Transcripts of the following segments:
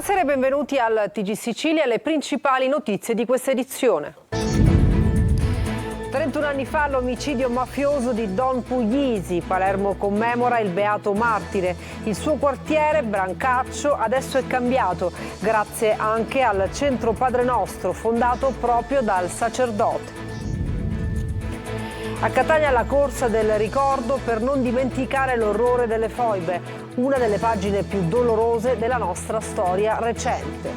Buonasera e benvenuti al TG Sicilia, le principali notizie di questa edizione. 31 anni fa l'omicidio mafioso di Don Puglisi. Palermo commemora il beato martire. Il suo quartiere, Brancaccio, adesso è cambiato, grazie anche al centro Padre Nostro, fondato proprio dal sacerdote. A Catania la corsa del ricordo per non dimenticare l'orrore delle foibe, una delle pagine più dolorose della nostra storia recente.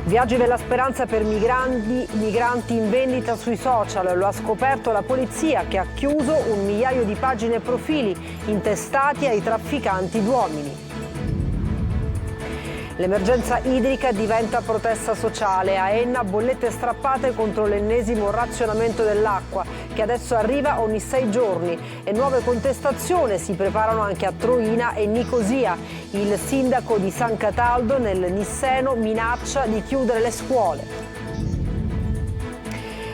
Viaggi della speranza per migranti in vendita sui social, lo ha scoperto la polizia che ha chiuso 1 migliaio di pagine e profili intestati ai trafficanti d'uomini. L'emergenza idrica diventa protesta sociale. A Enna bollette strappate contro l'ennesimo razionamento dell'acqua, che adesso arriva ogni 6 giorni. E nuove contestazioni si preparano anche a Troina e Nicosia. Il sindaco di San Cataldo nel Nisseno minaccia di chiudere le scuole.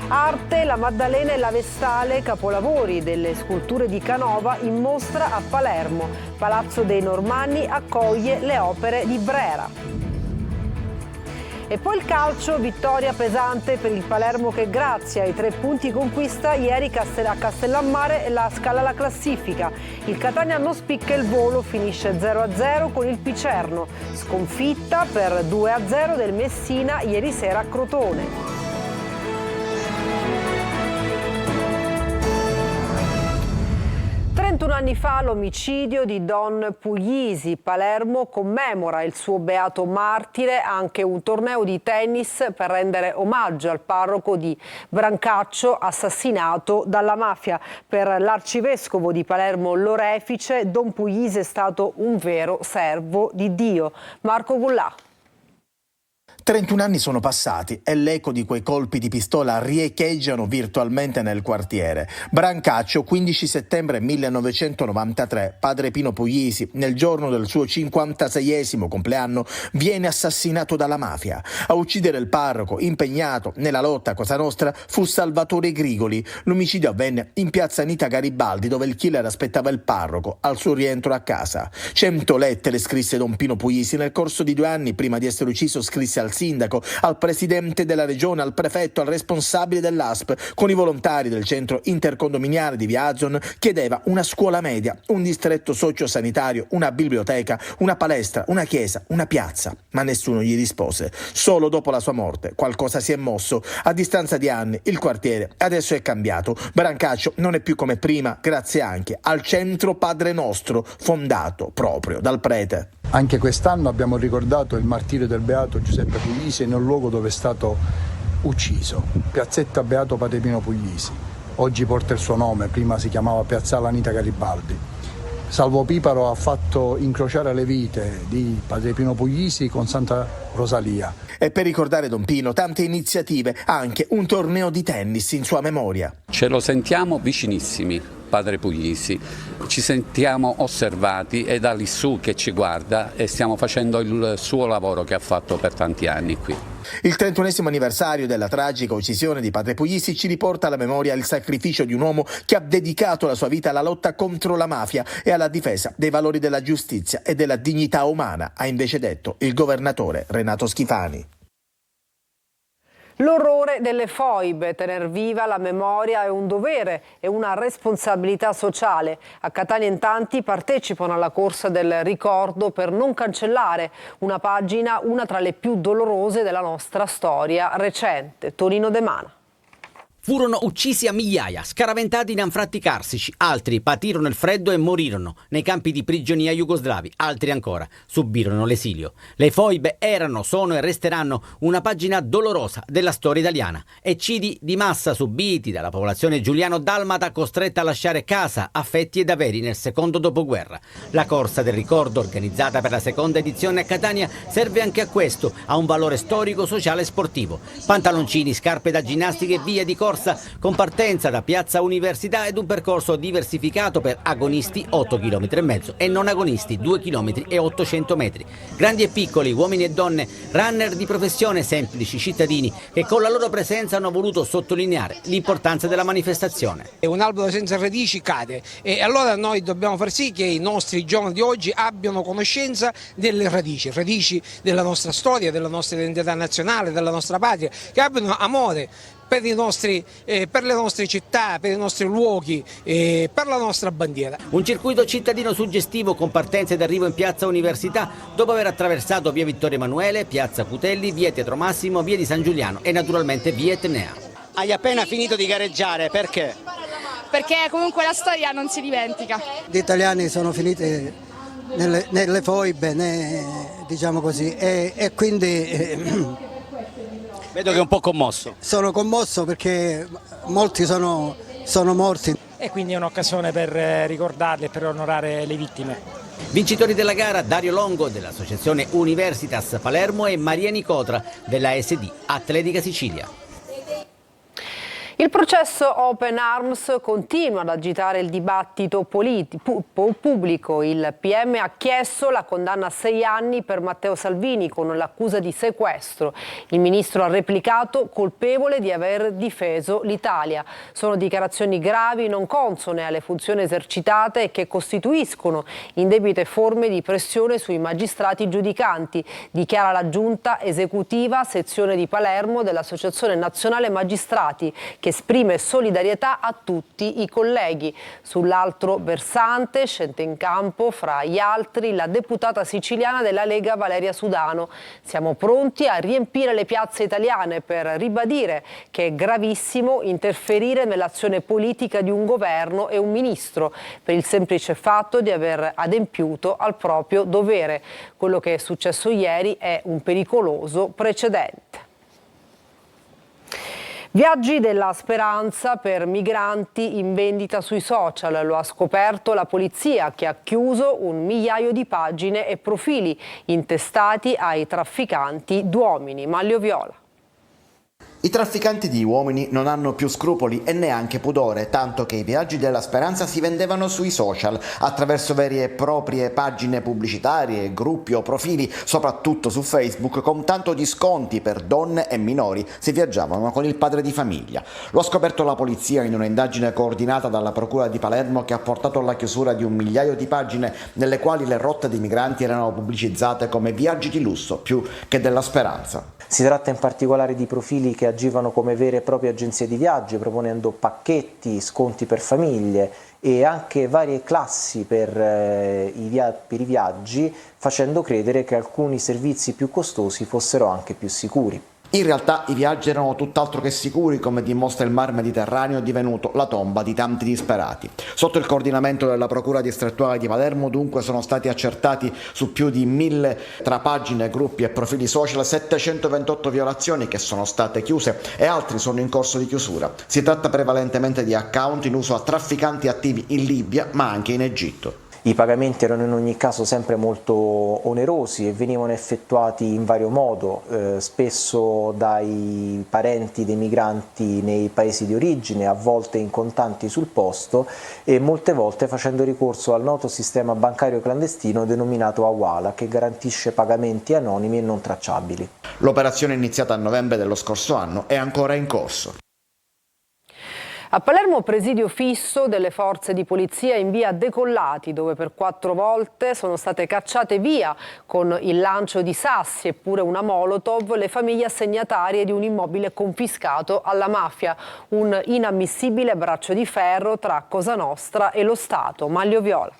Arte, la Maddalena e la Vestale, capolavori delle sculture di Canova in mostra a Palermo. Palazzo dei Normanni accoglie le opere di Brera. E poi il calcio, vittoria pesante per il Palermo che grazie ai 3 punti conquista ieri a Castellammare e la scala la classifica. Il Catania non spicca il volo, finisce 0-0 con il Picerno. Sconfitta per 2-0 del Messina ieri sera a Crotone. 31 anni fa l'omicidio di Don Puglisi. Palermo commemora il suo beato martire, anche un torneo di tennis per rendere omaggio al parroco di Brancaccio assassinato dalla mafia. Per l'arcivescovo di Palermo Lorefice, Don Puglisi è stato un vero servo di Dio. Marco Gullà. 31 anni sono passati e l'eco di quei colpi di pistola riecheggiano virtualmente nel quartiere. Brancaccio, 15 settembre 1993, padre Pino Puglisi, nel giorno del suo 56esimo compleanno, viene assassinato dalla mafia. A uccidere il parroco, impegnato nella lotta a Cosa Nostra, fu Salvatore Grigoli. L'omicidio avvenne in piazza Anita Garibaldi, dove il killer aspettava il parroco al suo rientro a casa. 100 lettere scrisse Don Pino Puglisi. Nel corso di 2 anni, prima di essere ucciso, scrisse al sindaco, al presidente della regione, al prefetto, al responsabile dell'ASP. Con i volontari del centro intercondominiale di Via Azon chiedeva una scuola media, un distretto sociosanitario, una biblioteca, una palestra, una chiesa, una piazza, ma nessuno gli rispose. Solo dopo la sua morte qualcosa si è mosso. A distanza di anni il quartiere adesso è cambiato. Brancaccio non è più come prima, grazie anche al centro Padre Nostro, fondato proprio dal prete. Anche quest'anno abbiamo ricordato il martirio del beato Giuseppe Puglisi nel luogo dove è stato ucciso, piazzetta Beato Padre Pino Puglisi. Oggi porta il suo nome, prima si chiamava Piazzale Anita Garibaldi. Salvo Piparo ha fatto incrociare le vite di Padre Pino Puglisi con Santa Rosalia. E per ricordare Don Pino, tante iniziative, anche un torneo di tennis in sua memoria. Ce lo sentiamo vicinissimi, Padre Puglisi, ci sentiamo osservati, è da lì su che ci guarda e stiamo facendo il suo lavoro che ha fatto per tanti anni qui. Il 31esimo anniversario della tragica uccisione di Padre Puglisi ci riporta alla memoria il sacrificio di un uomo che ha dedicato la sua vita alla lotta contro la mafia e alla difesa dei valori della giustizia e della dignità umana, ha invece detto il governatore Renato Schifani. L'orrore delle foibe, tener viva la memoria è un dovere e una responsabilità sociale. A Catania in tanti partecipano alla corsa del ricordo per non cancellare una pagina, una tra le più dolorose della nostra storia recente. Tonino De Mana. Furono uccisi a migliaia, scaraventati in anfratti carsici, altri patirono il freddo e morirono nei campi di prigionia jugoslavi, altri ancora subirono l'esilio. Le foibe erano, sono e resteranno una pagina dolorosa della storia italiana. Eccidi di massa subiti dalla popolazione giuliano-dalmata costretta a lasciare casa, affetti ed averi nel secondo dopoguerra. La corsa del ricordo, organizzata per la seconda edizione a Catania, serve anche a questo, a un valore storico, sociale e sportivo. Pantaloncini, scarpe da ginnastica e via di corsa corsa con partenza da Piazza Università ed un percorso diversificato per agonisti 8,5 km e non agonisti 2,8 km. Grandi e piccoli, uomini e donne, runner di professione, semplici cittadini che con la loro presenza hanno voluto sottolineare l'importanza della manifestazione. Un albero senza radici cade e allora noi dobbiamo far sì che i nostri giovani di oggi abbiano conoscenza delle radici della nostra storia, della nostra identità nazionale, della nostra patria, che abbiano amore per le nostre città, per i nostri luoghi, per la nostra bandiera. Un circuito cittadino suggestivo con partenza ed arrivo in Piazza Università dopo aver attraversato via Vittorio Emanuele, Piazza Putelli, via Pietro Massimo, via di San Giuliano e naturalmente via Etnea. Hai appena finito di gareggiare, perché? Perché comunque la storia non si dimentica. Gli italiani sono finiti nelle foibe, diciamo così, e quindi... Vedo che è un po' commosso. Sono commosso perché molti sono morti. E quindi è un'occasione per ricordarli e per onorare le vittime. Vincitori della gara Dario Longo dell'associazione Universitas Palermo e Maria Nicotra della SD Atletica Sicilia. Il processo Open Arms continua ad agitare il dibattito pubblico. Il PM ha chiesto la condanna a 6 anni per Matteo Salvini con l'accusa di sequestro. Il ministro ha replicato colpevole di aver difeso l'Italia. Sono dichiarazioni gravi, non consone alle funzioni esercitate e che costituiscono indebite forme di pressione sui magistrati giudicanti, dichiara la giunta esecutiva sezione di Palermo dell'Associazione Nazionale Magistrati, che esprime solidarietà a tutti i colleghi. Sull'altro versante scende in campo, fra gli altri, la deputata siciliana della Lega Valeria Sudano. Siamo pronti a riempire le piazze italiane per ribadire che è gravissimo interferire nell'azione politica di un governo e un ministro per il semplice fatto di aver adempiuto al proprio dovere. Quello che è successo ieri è un pericoloso precedente. Viaggi della speranza per migranti in vendita sui social. Lo ha scoperto la polizia, che ha chiuso 1 migliaio di pagine e profili intestati ai trafficanti d'uomini. Maglio Viola. I trafficanti di uomini non hanno più scrupoli e neanche pudore, tanto che i viaggi della speranza si vendevano sui social, attraverso vere e proprie pagine pubblicitarie, gruppi o profili, soprattutto su Facebook, con tanto di sconti per donne e minori. Si viaggiavano con il padre di famiglia. Lo ha scoperto la polizia in un'indagine coordinata dalla Procura di Palermo, che ha portato alla chiusura di 1 migliaio di pagine nelle quali le rotte dei migranti erano pubblicizzate come viaggi di lusso più che della speranza. Si tratta in particolare di profili che agivano come vere e proprie agenzie di viaggi, proponendo pacchetti, sconti per famiglie e anche varie classi per i viaggi, facendo credere che alcuni servizi più costosi fossero anche più sicuri. In realtà i viaggi erano tutt'altro che sicuri, come dimostra il mar Mediterraneo divenuto la tomba di tanti disperati. Sotto il coordinamento della Procura distrettuale di Palermo dunque sono stati accertati su più di 1000 tra pagine, gruppi e profili social 728 violazioni che sono state chiuse e altri sono in corso di chiusura. Si tratta prevalentemente di account in uso a trafficanti attivi in Libia ma anche in Egitto. I pagamenti erano in ogni caso sempre molto onerosi e venivano effettuati in vario modo, spesso dai parenti dei migranti nei paesi di origine, a volte in contanti sul posto e molte volte facendo ricorso al noto sistema bancario clandestino denominato Awala, che garantisce pagamenti anonimi e non tracciabili. L'operazione iniziata a novembre dello scorso anno è ancora in corso. A Palermo presidio fisso delle forze di polizia in via Decollati, dove per 4 volte sono state cacciate via con il lancio di sassi e pure una molotov le famiglie assegnatarie di un immobile confiscato alla mafia. Un inammissibile braccio di ferro tra Cosa Nostra e lo Stato. Maglio Viola.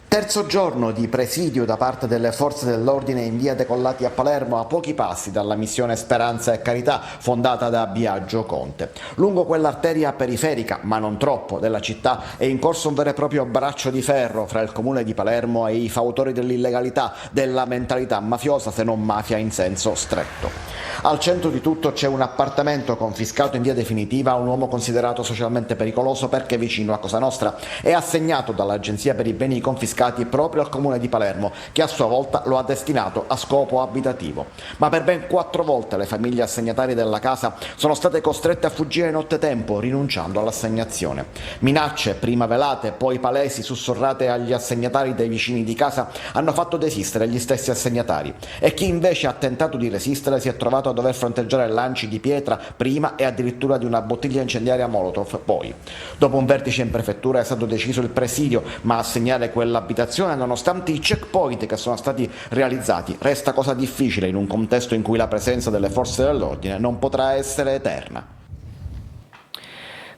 Terzo giorno di presidio da parte delle forze dell'ordine in via Decollati a Palermo, a pochi passi dalla missione Speranza e Carità fondata da Biagio Conte. Lungo quell'arteria periferica, ma non troppo, della città è in corso un vero e proprio braccio di ferro fra il comune di Palermo e i fautori dell'illegalità, della mentalità mafiosa, se non mafia in senso stretto. Al centro di tutto c'è un appartamento confiscato in via definitiva a un uomo considerato socialmente pericoloso perché vicino a Cosa Nostra e assegnato dall'Agenzia per i beni confiscati confiscati proprio al comune di Palermo, che a sua volta lo ha destinato a scopo abitativo. Ma per ben 4 volte le famiglie assegnatarie della casa sono state costrette a fuggire nottetempo, rinunciando all'assegnazione. Minacce, prima velate, poi palesi, sussurrate agli assegnatari dei vicini di casa, hanno fatto desistere gli stessi assegnatari. E chi invece ha tentato di resistere si è trovato a dover fronteggiare lanci di pietra prima e addirittura di una bottiglia incendiaria Molotov poi. Dopo un vertice in prefettura è stato deciso il presidio, ma assegnare quell'abitazione, nonostante i checkpoint che sono stati realizzati, resta cosa difficile in un contesto in cui la presenza delle forze dell'ordine non potrà essere eterna.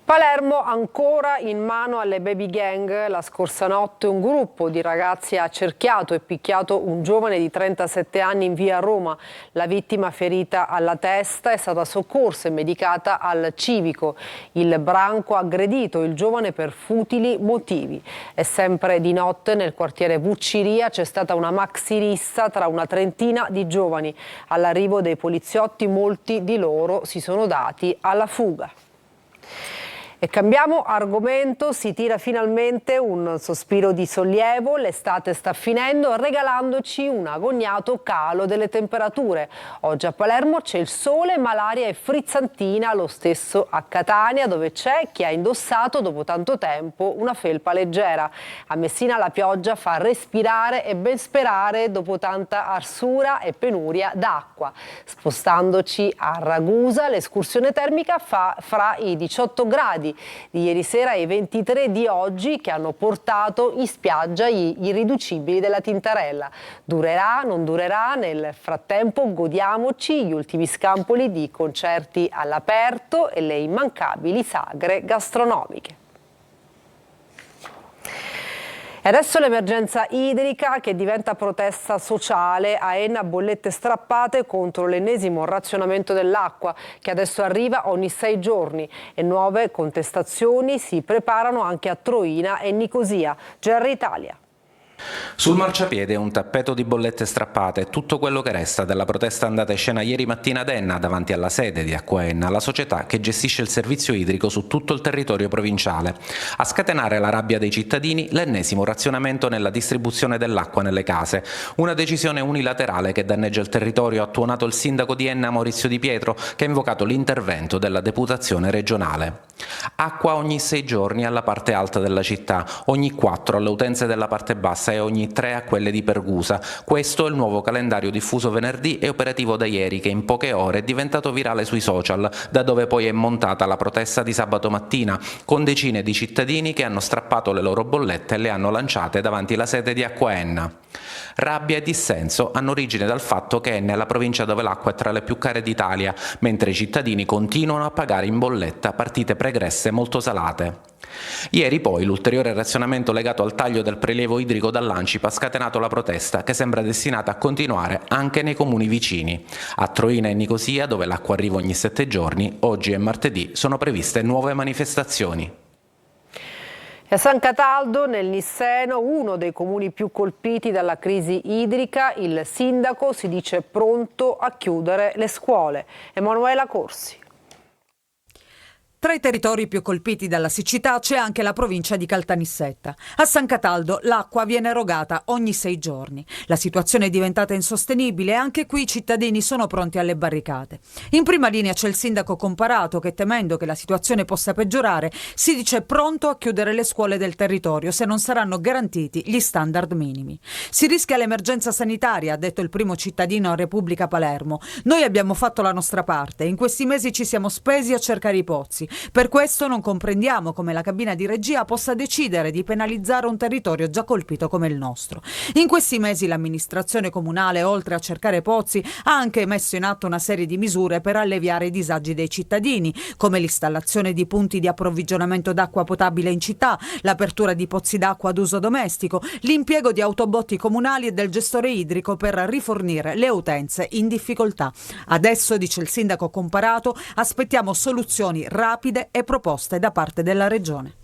Palermo ancora in mano alle baby gang. La scorsa notte un gruppo di ragazzi ha cerchiato e picchiato un giovane di 37 anni in via Roma. La vittima, ferita alla testa, è stata soccorsa e medicata al civico. Il branco ha aggredito il giovane per futili motivi. E sempre di notte nel quartiere Vucciria c'è stata una maxi rissa tra una trentina di giovani. All'arrivo dei poliziotti molti di loro si sono dati alla fuga. E cambiamo argomento, si tira finalmente un sospiro di sollievo, l'estate sta finendo regalandoci un agognato calo delle temperature. Oggi a Palermo c'è il sole ma l'aria è frizzantina, lo stesso a Catania dove c'è chi ha indossato dopo tanto tempo una felpa leggera. A Messina la pioggia fa respirare e ben sperare dopo tanta arsura e penuria d'acqua. Spostandoci a Ragusa l'escursione termica fa fra i 18 gradi di ieri sera e i 23 di oggi che hanno portato in spiaggia gli irriducibili della Tintarella. Durerà, non durerà, nel frattempo godiamoci gli ultimi scampoli di concerti all'aperto e le immancabili sagre gastronomiche. E adesso l'emergenza idrica che diventa protesta sociale. A Enna bollette strappate contro l'ennesimo razionamento dell'acqua che adesso arriva ogni 6 giorni e nuove contestazioni si preparano anche a Troina e Nicosia. GR Italia. Sul marciapiede un tappeto di bollette strappate, tutto quello che resta della protesta andata in scena ieri mattina ad Enna davanti alla sede di Acquaenna, la società che gestisce il servizio idrico su tutto il territorio provinciale. A scatenare la rabbia dei cittadini l'ennesimo razionamento nella distribuzione dell'acqua nelle case, una decisione unilaterale che danneggia il territorio, ha tuonato il sindaco di Enna Maurizio Di Pietro, che ha invocato l'intervento della deputazione regionale. Acqua ogni 6 giorni alla parte alta della città, ogni 4 alle utenze della parte bassa e ogni 3 a quelle di Pergusa. Questo è il nuovo calendario diffuso venerdì e operativo da ieri, che in poche ore è diventato virale sui social, da dove poi è montata la protesta di sabato mattina, con decine di cittadini che hanno strappato le loro bollette e le hanno lanciate davanti alla sede di Acquaenna. Rabbia e dissenso hanno origine dal fatto che Enna è la provincia dove l'acqua è tra le più care d'Italia, mentre i cittadini continuano a pagare in bolletta partite pregresse molto salate. Ieri poi l'ulteriore razionamento legato al taglio del prelievo idrico dall'Ancip ha scatenato la protesta, che sembra destinata a continuare anche nei comuni vicini. A Troina e Nicosia, dove l'acqua arriva ogni 7 giorni, oggi e martedì sono previste nuove manifestazioni. A San Cataldo, nel Nisseno, uno dei comuni più colpiti dalla crisi idrica, il sindaco si dice pronto a chiudere le scuole. Emanuela Corsi. Tra i territori più colpiti dalla siccità c'è anche la provincia di Caltanissetta. A San Cataldo l'acqua viene erogata ogni 6 giorni. La situazione è diventata insostenibile e anche qui i cittadini sono pronti alle barricate. In prima linea c'è il sindaco Comparato che, temendo che la situazione possa peggiorare, si dice pronto a chiudere le scuole del territorio se non saranno garantiti gli standard minimi. Si rischia l'emergenza sanitaria, ha detto il primo cittadino a Repubblica Palermo. Noi abbiamo fatto la nostra parte, in questi mesi ci siamo spesi a cercare i pozzi. Per questo non comprendiamo come la cabina di regia possa decidere di penalizzare un territorio già colpito come il nostro. In questi mesi l'amministrazione comunale, oltre a cercare pozzi, ha anche messo in atto una serie di misure per alleviare i disagi dei cittadini, come l'installazione di punti di approvvigionamento d'acqua potabile in città, l'apertura di pozzi d'acqua ad uso domestico, l'impiego di autobotti comunali e del gestore idrico per rifornire le utenze in difficoltà. Adesso, dice il sindaco Comparato, aspettiamo soluzioni rapide e proposte da parte della Regione.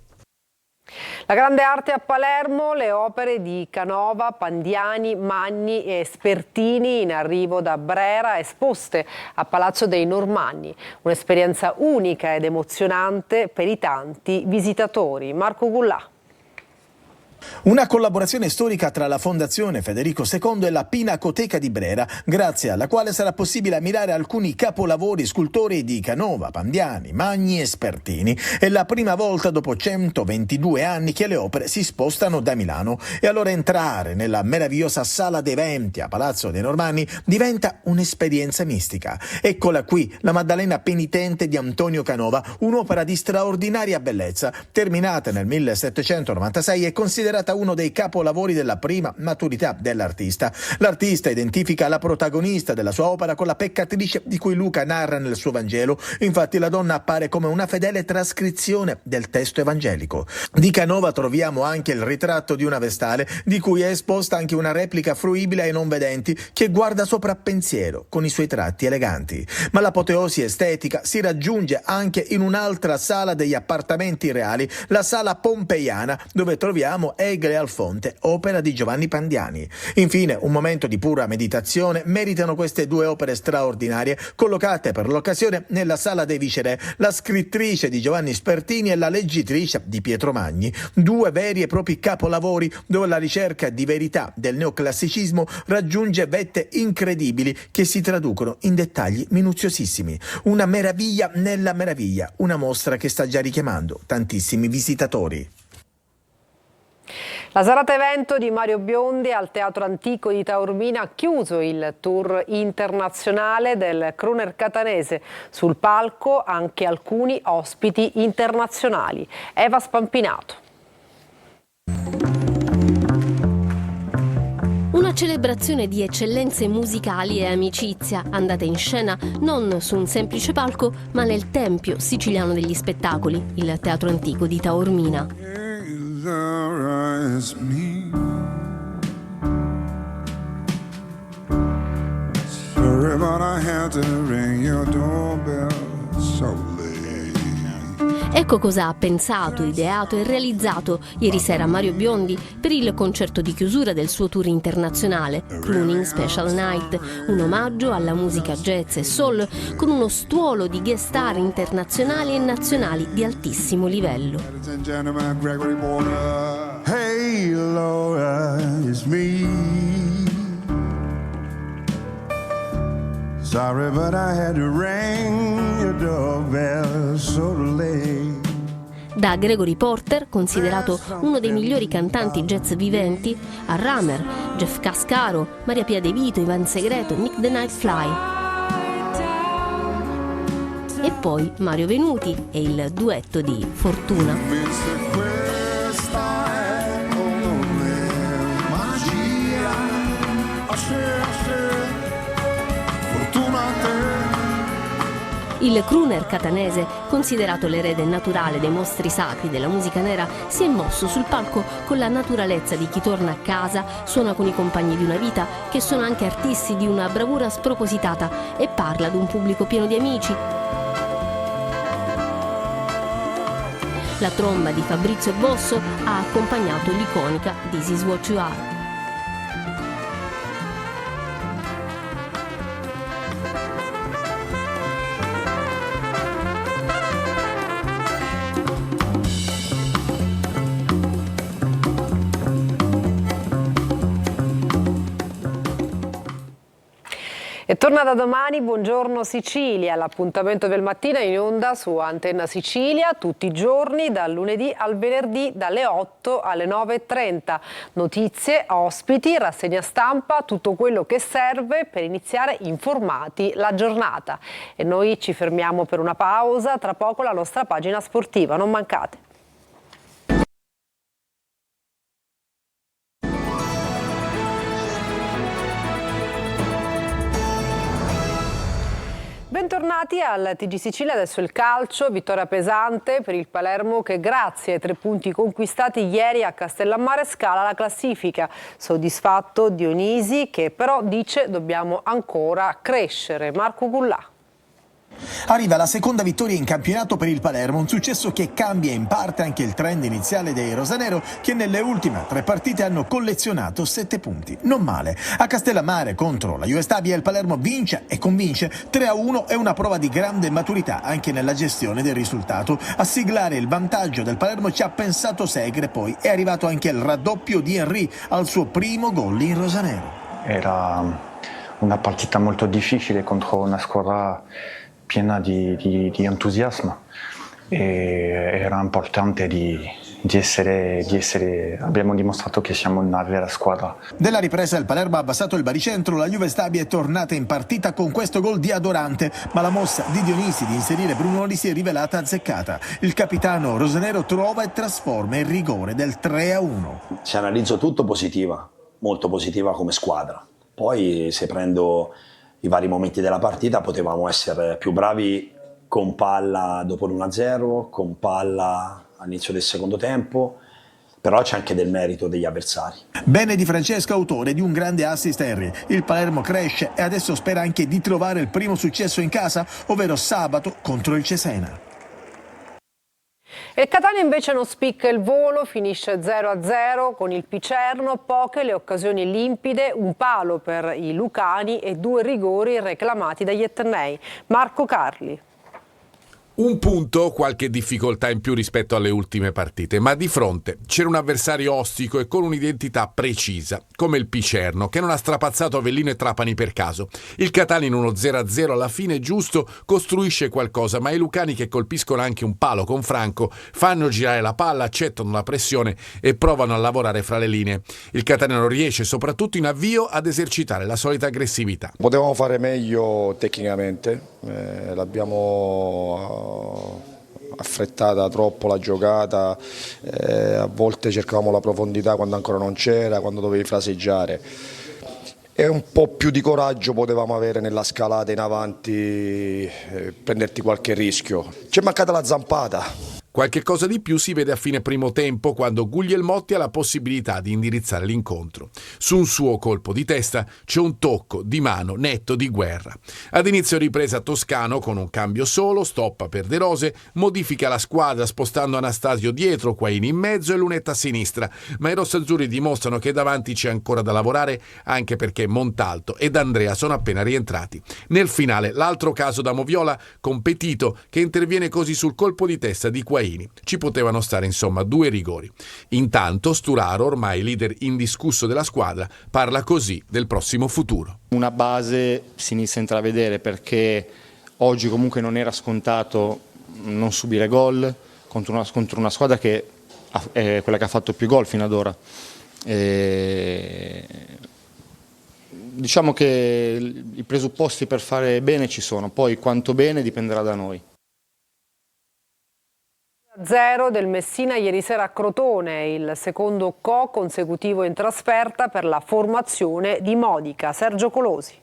La grande arte a Palermo, le opere di Canova, Pandiani, Magni e Spertini in arrivo da Brera esposte a Palazzo dei Normanni. Un'esperienza unica ed emozionante per i tanti visitatori. Marco Gullà. Una collaborazione storica tra la Fondazione Federico II e la Pinacoteca di Brera, grazie alla quale sarà possibile ammirare alcuni capolavori scultorei di Canova, Pandiani, Magni e Spertini. È la prima volta dopo 122 anni che le opere si spostano da Milano e allora entrare nella meravigliosa Sala dei Venti a Palazzo dei Normanni diventa un'esperienza mistica. Eccola qui, la Maddalena penitente di Antonio Canova, un'opera di straordinaria bellezza, terminata nel 1796 e considerata uno dei capolavori della prima maturità dell'artista. L'artista identifica la protagonista della sua opera con la peccatrice di cui Luca narra nel suo Vangelo. Infatti la donna appare come una fedele trascrizione del testo evangelico. Di Canova troviamo anche il ritratto di una vestale, di cui è esposta anche una replica fruibile ai non vedenti che guarda sopra pensiero con i suoi tratti eleganti. Ma l'apoteosi estetica si raggiunge anche in un'altra sala degli appartamenti reali, la sala pompeiana, dove troviamo Egle al Fonte, opera di Giovanni Pandiani. Infine, un momento di pura meditazione meritano queste due opere straordinarie, collocate per l'occasione nella Sala dei Viceré, la scrittrice di Giovanni Spertini e la leggitrice di Pietro Magni, due veri e propri capolavori dove la ricerca di verità del neoclassicismo raggiunge vette incredibili che si traducono in dettagli minuziosissimi. Una meraviglia nella meraviglia, una mostra che sta già richiamando tantissimi visitatori. La serata evento di Mario Biondi al Teatro Antico di Taormina ha chiuso il tour internazionale del crooner catanese. Sul palco anche alcuni ospiti internazionali. Eva Spampinato. Una celebrazione di eccellenze musicali e amicizia, andata in scena non su un semplice palco, ma nel Tempio Siciliano degli Spettacoli, il Teatro Antico di Taormina. Ecco cosa ha pensato, ideato e realizzato ieri sera Mario Biondi per il concerto di chiusura del suo tour internazionale, Crooning Special Night, un omaggio alla musica jazz e soul con uno stuolo di guest star internazionali e nazionali di altissimo livello. Hey Laura, it's me. Sorry, but I had to ring your doorbell so late. Da Gregory Porter, considerato uno dei migliori cantanti jazz viventi, a Ramer, Jeff Cascaro, Maria Pia De Vito, Ivan Segreto, Nick the Nightfly. E poi Mario Venuti e il duetto di Fortuna. Il crooner catanese, considerato l'erede naturale dei mostri sacri della musica nera, si è mosso sul palco con la naturalezza di chi torna a casa, suona con i compagni di una vita, che sono anche artisti di una bravura spropositata, e parla ad un pubblico pieno di amici. La tromba di Fabrizio Bosso ha accompagnato l'iconica This Is What You Are. E torna da domani Buongiorno Sicilia, l'appuntamento del mattino in onda su Antenna Sicilia tutti i giorni dal lunedì al venerdì dalle 8 alle 9:30. Notizie, ospiti, rassegna stampa, tutto quello che serve per iniziare informati la giornata. E noi ci fermiamo per una pausa, tra poco la nostra pagina sportiva, non mancate. Bentornati al TG Sicilia, adesso il calcio, vittoria pesante per il Palermo che grazie ai 3 punti conquistati ieri a Castellammare scala la classifica. Soddisfatto Dionisi che però dice dobbiamo ancora crescere. Marco Gullà. Arriva la seconda vittoria in campionato per il Palermo, un successo che cambia in parte anche il trend iniziale dei rosanero, che nelle ultime 3 partite hanno collezionato 7 punti. Non male. A Castellammare contro la Juve Stabia il Palermo vince e convince. 3-1 è una prova di grande maturità anche nella gestione del risultato. A siglare il vantaggio del Palermo ci ha pensato Segre, poi è arrivato anche il raddoppio di Henry al suo primo gol in rosanero. Era una partita molto difficile contro una squadra piena di entusiasmo e era importante abbiamo dimostrato che siamo una vera squadra. Della ripresa il Palermo ha abbassato il baricentro, la Juve Stabia è tornata in partita con questo gol di Adorante, ma la mossa di Dionisi di inserire Brunoli si è rivelata azzeccata. Il capitano rosanero trova e trasforma il rigore del 3-1. Se analizzo tutto, positiva, molto positiva come squadra. Poi se prendo i vari momenti della partita potevamo essere più bravi con palla dopo l'1-0, con palla all'inizio del secondo tempo, però c'è anche del merito degli avversari. Bene di Francesco, autore di un grande assist Henry. Il Palermo cresce e adesso spera anche di trovare il primo successo in casa, ovvero sabato contro il Cesena. Il Catania invece non spicca il volo, finisce 0-0 con il Picerno, poche le occasioni limpide, un palo per i lucani e 2 rigori reclamati dagli etnei. Marco Carli. Un punto, qualche difficoltà in più rispetto alle ultime partite, ma di fronte c'era un avversario ostico e con un'identità precisa, come il Picerno, che non ha strapazzato Avellino e Trapani per caso. Il Catania in uno 0-0 alla fine giusto costruisce qualcosa, ma i lucani, che colpiscono anche un palo con Franco, fanno girare la palla, accettano la pressione e provano a lavorare fra le linee. Il Catania non riesce, soprattutto in avvio, ad esercitare la solita aggressività. Potevamo fare meglio tecnicamente, l'abbiamo affrettata troppo la giocata, a volte cercavamo la profondità quando ancora non c'era, quando dovevi fraseggiare, e un po' più di coraggio potevamo avere nella scalata in avanti, prenderti qualche rischio. Ci è mancata la zampata. Qualche cosa di più si vede a fine primo tempo, quando Guglielmotti ha la possibilità di indirizzare l'incontro. Su un suo colpo di testa c'è un tocco di mano netto di Guerra. Ad inizio ripresa Toscano, con un cambio solo, stoppa per De Rose, modifica la squadra spostando Anastasio dietro, Quaini in mezzo e Lunetta a sinistra, ma i rossazzurri dimostrano che davanti c'è ancora da lavorare, anche perché Montalto ed Andrea sono appena rientrati. Nel finale l'altro caso da Moviola, con Petito, che interviene così sul colpo di testa di Quaini. Ci potevano stare insomma 2 rigori. Intanto Sturaro, ormai leader indiscusso della squadra, parla così del prossimo futuro. Una base si inizia a intravedere, perché oggi comunque non era scontato non subire gol contro una squadra che è quella che ha fatto più gol fino ad ora. Diciamo che i presupposti per fare bene ci sono, poi quanto bene dipenderà da noi. 0 del Messina ieri sera a Crotone, il secondo consecutivo in trasferta per la formazione di Modica. Sergio Colosi.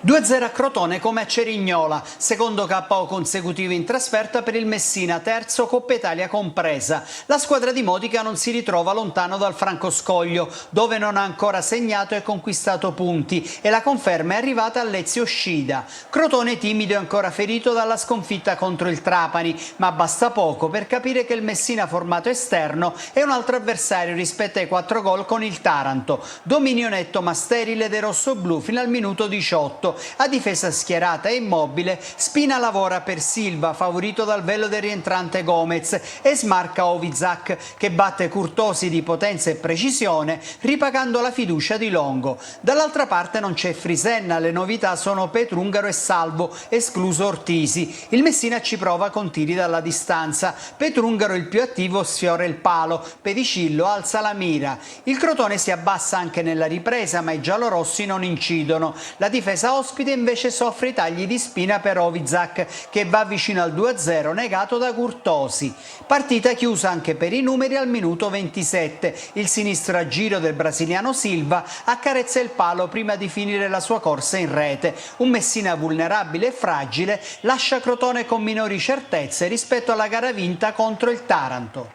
2-0 a Crotone come a Cerignola, secondo KO consecutivo in trasferta per il Messina, terzo Coppa Italia compresa. La squadra di Modica non si ritrova lontano dal Francoscoglio, dove non ha ancora segnato e conquistato punti, e la conferma è arrivata a Lezio Scida. Crotone timido e ancora ferito dalla sconfitta contro il Trapani, ma basta poco per capire che il Messina formato esterno è un altro avversario rispetto ai 4 gol con il Taranto. Dominio netto ma sterile dei rossoblù fino al minuto 18. A difesa schierata e immobile, Spina lavora per Silva, favorito dal velo del rientrante Gomez, e smarca Ovizac, che batte Curtosi di potenza e precisione, ripagando la fiducia di Longo. Dall'altra parte non c'è Frisenna, le novità sono Petrungaro e Salvo, escluso Ortisi. Il Messina ci prova con tiri dalla distanza. Petrungaro, il più attivo, sfiora il palo, Pedicillo alza la mira. Il Crotone si abbassa anche nella ripresa, ma i giallorossi non incidono. La difesa ospite invece soffre i tagli di Spina per Ovizac, che va vicino al 2-0 negato da Curtosi. Partita chiusa anche per i numeri al minuto 27. Il sinistro a giro del brasiliano Silva accarezza il palo prima di finire la sua corsa in rete. Un Messina vulnerabile e fragile lascia Crotone con minori certezze rispetto alla gara vinta contro il Taranto.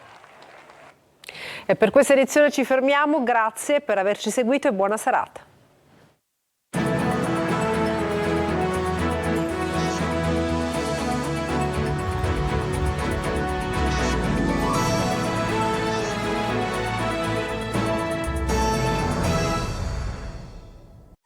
E per questa edizione ci fermiamo, grazie per averci seguito e buona serata.